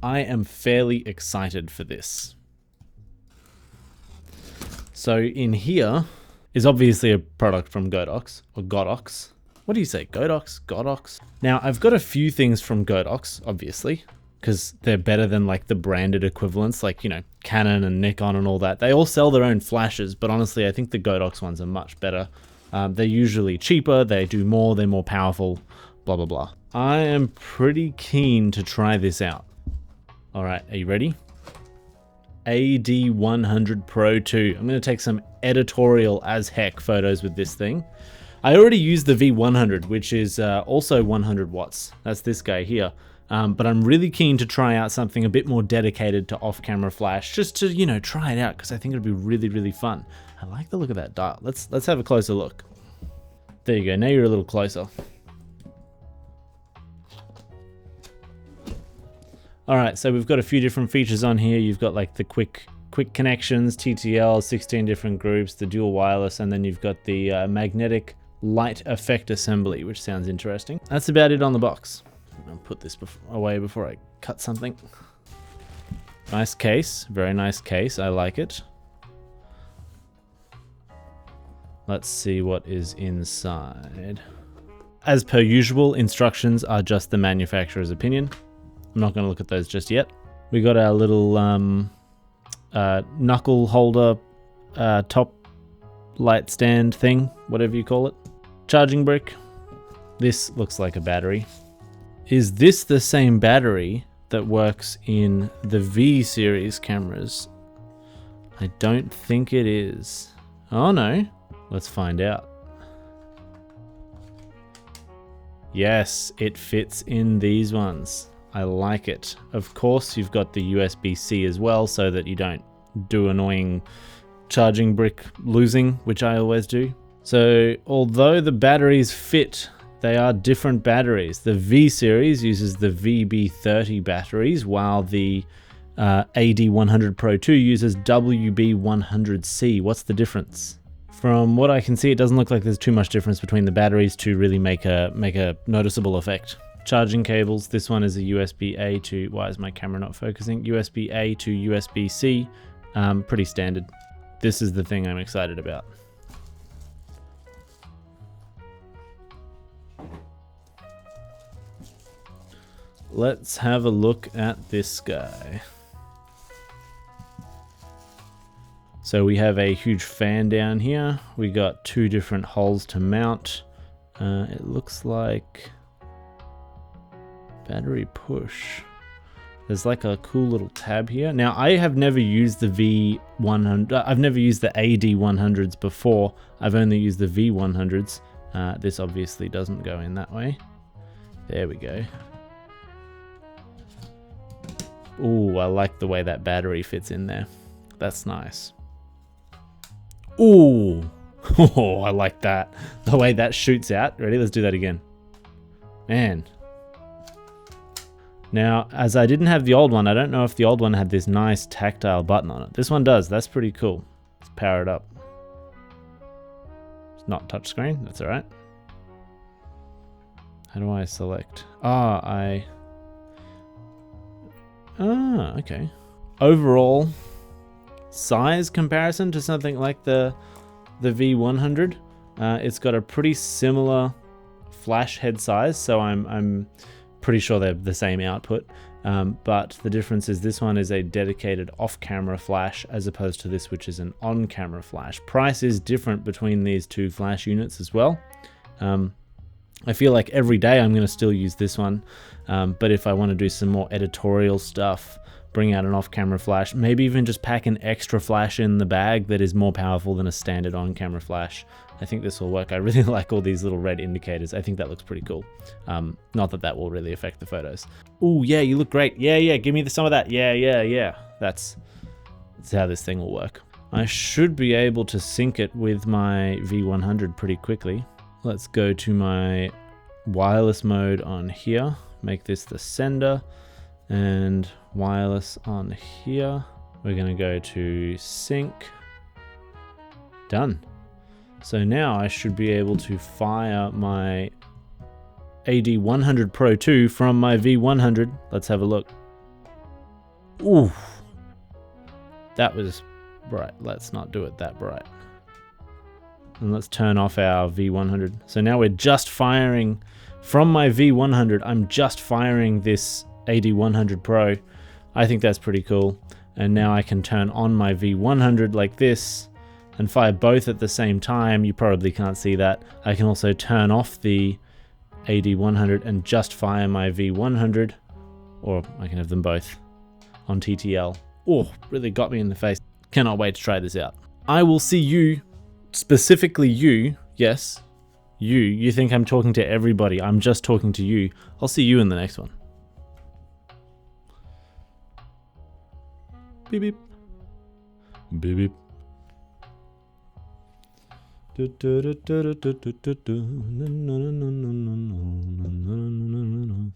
I am fairly excited for this. So in here is obviously a product from Godox, or Godox. What do you say, Godox? Godox? Now, I've got a few things from Godox, obviously, because they're better than like the branded equivalents, like, you know, Canon and Nikon and all that. They all sell their own flashes, but honestly, I think the Godox ones are much better. They're usually cheaper, they do more, they're more powerful, blah, blah, blah. I am pretty keen to try this out. All right, are you ready? AD100 Pro II. I'm going to take some editorial as heck photos with this thing. I already used the V100, which is also 100 watts. That's this guy here. But I'm really keen to try out something a bit more dedicated to off-camera flash, just to, you know, try it out, because I think it'd be really, really fun. I like the look of that dial. Let's have a closer look. There you go. Now you're a little closer. All right, so we've got a few different features on here. You've got like the quick connections, TTL, 16 different groups, the dual wireless, and then you've got the magnetic light effect assembly, which sounds interesting. That's about it on the box. I'll put this away before I cut something. Nice case, very nice case. I like it. Let's see what is inside. As per usual, instructions are just the manufacturer's opinion. I'm not going to look at those just yet. We got our little knuckle holder, top light stand thing, whatever you call it. Charging brick. This looks like a battery. Is this the same battery that works in the V series cameras? I don't think it is. Oh no. Let's find out. Yes, it fits in these ones. I like it. Of course, you've got the USB-C as well, so that you don't do annoying charging brick losing, which I always do. So, although the batteries fit, they are different batteries. The V series uses the VB30 batteries, while the AD100 Pro II uses WB100C. What's the difference? From what I can see, it doesn't look like there's too much difference between the batteries to really make a noticeable effect. Charging cables, this one is a USB-A to, why is my camera not focusing? USB-A to USB-C, pretty standard. This is the thing I'm excited about. Let's have a look at this guy. So we have a huge fan down here. We got two different holes to mount. It looks like battery push. There's like a cool little tab here. Now I have never used the V100. I've never used the AD100s before. I've only used the V100s. This obviously doesn't go in that way. There we go. Ooh, I like the way that battery fits in there. That's nice. Ooh, oh, I like that. The way that shoots out. Ready? Let's do that again. Man. Now, as I didn't have the old one, I don't know if the old one had this nice tactile button on it. This one does. That's pretty cool. Let's power it up. It's not touchscreen. That's all right. How do I select? Okay. Overall size comparison to something like the V100, it's got a pretty similar flash head size, so I'm pretty sure they're the same output, but the difference is this one is a dedicated off-camera flash as opposed to this, which is an on-camera flash. Price is different between these two flash units as well. I feel like every day I'm going to still use this one, but if I want to do some more editorial stuff, bring out an off-camera flash, maybe even just pack an extra flash in the bag that is more powerful than a standard on-camera flash, I think this will work. I really like all these little red indicators. I think that looks pretty cool. Not that that will really affect the photos. Ooh, yeah, you look great. Yeah, give me some of that. Yeah. That's how this thing will work. I should be able to sync it with my V100 pretty quickly. Let's go to my wireless mode on here. Make this the sender, and wireless on here. We're going to go to sync. Done. So now I should be able to fire my AD100 Pro II from my V100. Let's have a look. Ooh. That was bright. Let's not do it that bright. And let's turn off our V100. So now we're just firing from my V100. I'm just firing this AD100 Pro. I think that's pretty cool. And now I can turn on my V100 like this and fire both at the same time. You probably can't see that. I can also turn off the AD100 and just fire my V100, or I can have them both on TTL. Oh, really got me in the face. Cannot wait to try this out. I will see you, specifically you, yes, you think I'm talking to everybody. I'm just talking to you. I'll see you in the next one. Beep beep. Beep beep. Do, do, do, do, do, do, do, do. No, no, no, no, no, no, no, no, no, no, no.